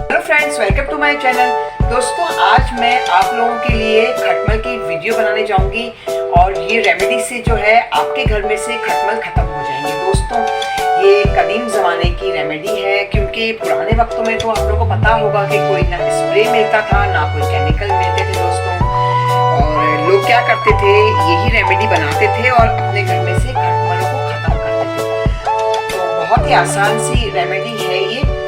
Hello friends, welcome to my channel. दोस्तों, आज मैं आप लोगों के लिए खटमल की वीडियो बनाने जाऊंगी और ये रेमेडी से जो है आपके घर में से खटमल खत्म हो जाएंगे। दोस्तों, ये कदीम ज़माने की रेमेडी है, क्योंकि पुराने वक्तों में तो आप लोगों को पता होगा कि कोई ना स्प्रे मिलता था ना कोई केमिकल मिलते थे दोस्तों। और लोग क्या करते थे, यही रेमेडी बनाते थे और अपने घर में से खटमलों को ख़त्म करते थे। तो बहुत ही आसान सी रेमेडी है ये।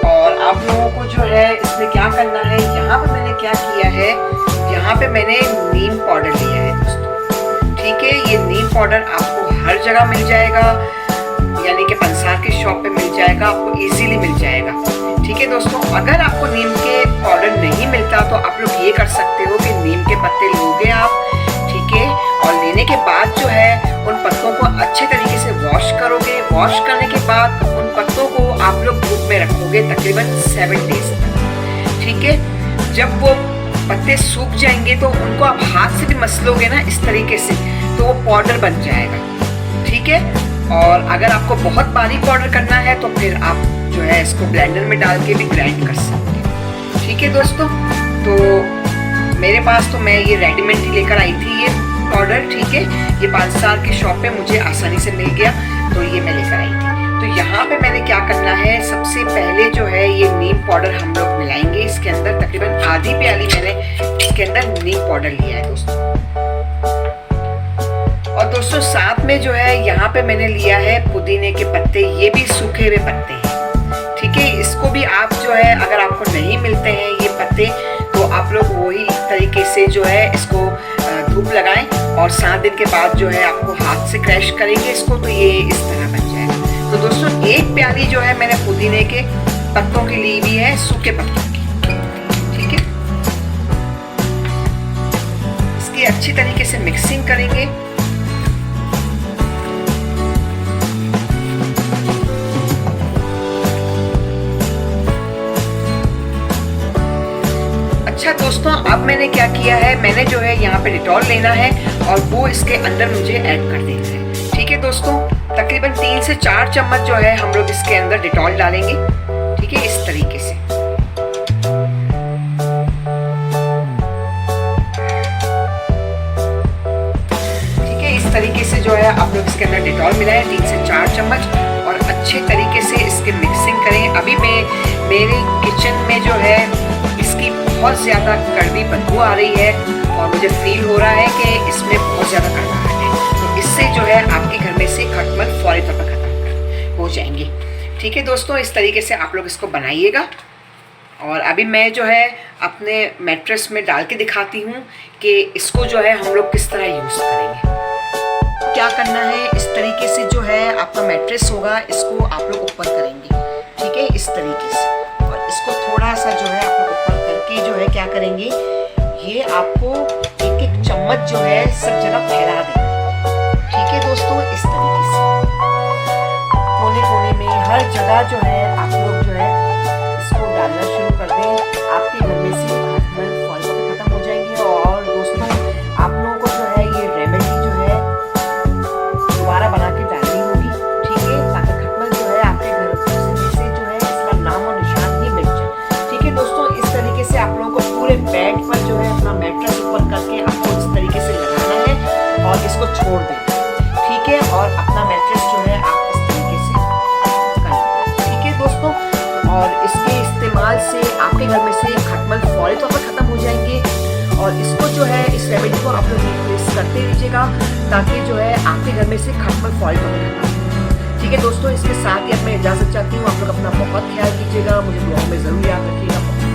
और आप लोगों को जो है इसमें क्या करना है, यहाँ पे मैंने क्या किया है, यहाँ पे मैंने नीम पाउडर लिया है दोस्तों। ठीक है, ये नीम पाउडर आपको हर जगह मिल जाएगा, यानी कि पंसार की शॉप पे मिल जाएगा, आपको इजीली मिल जाएगा। ठीक है दोस्तों, अगर आपको नीम के पाउडर नहीं मिलता तो आप लोग ये कर सकते हो कि नीम के पत्ते लोगे आप, ठीक है, और लेने के बाद जो है उन पत्तों को अच्छे तरीके से वॉश करोगे। वॉश करने के बाद उन पत्तों को आप लोग धूप में रखोगे तकरीबन 7 डेज तक। ठीक है, जब वो पत्ते सूख जाएंगे तो उनको आप हाथ से भी मसलोगे ना इस तरीके से, तो वो पाउडर बन जाएगा। ठीक है, और अगर आपको बहुत बारीक पाउडर करना है तो फिर आप जो है इसको ब्लेंडर में डाल के भी ग्राइंड कर सकते हैं। ठीक है दोस्तों, तो मेरे पास तो मैं ये रेडीमेड ही लेकर आई थी ये पाउडर। ठीक है, ये पांचसार की शॉप पे मुझे आसानी से मिल गया, तो ये मैं लेकर आई थी। तो यहाँ पे मैंने क्या करना है, सबसे पहले जो है ये नीम पाउडर हम लोग मिलाएंगे इसके अंदर। तकरीबन आधी प्याली मैंने इसके अंदर नीम पाउडर लिया है दोस्तों। और दोस्तों साथ में जो है यहाँ पे मैंने लिया है पुदीने के पत्ते, ये भी सूखे हुए पत्ते हैं। ठीक है, इसको भी आप जो है अगर आपको नहीं मिलते हैं ये पत्ते, तो आप लोग वही तरीके से जो है इसको धूप लगाएं और 7 दिन के बाद जो है आपको हाथ से क्रैश करेंगे इसको, तो ये इस तरह बन जाएगा। तो दोस्तों एक प्याली जो है मैंने पुदीने के पत्तों की ली हुई है, सूखे पत्तों की। ठीक है, इसकी अच्छी तरीके से मिक्सिंग करेंगे। अच्छा दोस्तों, अब मैंने क्या किया है, मैंने जो है यहाँ पे डिटॉल लेना है और वो इसके अंदर मुझे ऐड कर देना है। ठीक है दोस्तों, तकरीबन 3 से 4 चम्मच जो है हम लोग इसके अंदर डिटॉल डालेंगे। ठीक है, इस तरीके से। ठीक है, इस तरीके से जो है आप लोग इसके अंदर डिटॉल मिलाएं 3 से 4 चम्मच और अच्छे तरीके से इसकी मिक्सिंग करें। अभी मेरे किचन में जो है इसकी बहुत ज़्यादा कड़वी बदबू आ रही है और मुझे फील हो रहा है कि इसमें बहुत ज़्यादा कड़वाहट है। तो इससे जो है आपके घर में से खटमल फौरी तौर पर खत्म हो जाएंगे। ठीक है दोस्तों, इस तरीके से आप लोग इसको बनाइएगा। और अभी मैं जो है अपने मैट्रेस में डाल के दिखाती हूँ कि इसको जो है हम लोग किस तरह यूज़ करेंगे। क्या करना है, इस तरीके से जो है आपका मैट्रेस होगा, इसको आप लोग ऊपर करेंगे। ठीक है, इस तरीके से, और इसको थोड़ा सा जो है आप लोग ऊपर करके जो है क्या करेंगे, ये आपको एक चम्मच जो है सब जगह फैला देना। ठीक है दोस्तों, इस तरीके से कोने कोने में हर जगह जो है आप लोग जो है इसको डालना शुरू कर दें। आपके घर में से खटमल फौरी तौर पर खत्म हो जाएंगे। और दोस्तों आप लोगों को जो है ये रेमेडी जो है दोबारा बना के डालनी होगी। ठीक है, ताकि खटमल जो है आपके घर से जो है इसका नाम और निशान ही मिट जाए। ठीक है दोस्तों, इस तरीके से आप लोगों को पूरे बेड पर जो है अपना मैट्रेस ऊपर करके आपको इस तरीके से लगाना है और इसको छोड़ देना। ठीक है, और अपना मैट्रेस जो है आप इस तरीके से कर लें। ठीक है दोस्तों, और इसके इस्तेमाल से आपके घर में से खटमल फौरी तौर पर खत्म हो जाएंगे। और इसको जो है इस रेमेडी को आप लोग यूज करते रहिएगा ताकि जो है आपके घर में से खटमल फौरी तौर पर खत्म हो जाए। ठीक है दोस्तों, इसके साथ ही अब मैं इजाज़त चाहती हूँ। आप लोग अपना बहुत ख्याल कीजिएगा, मुझे दुआओं में ज़रूर याद रखिएगा।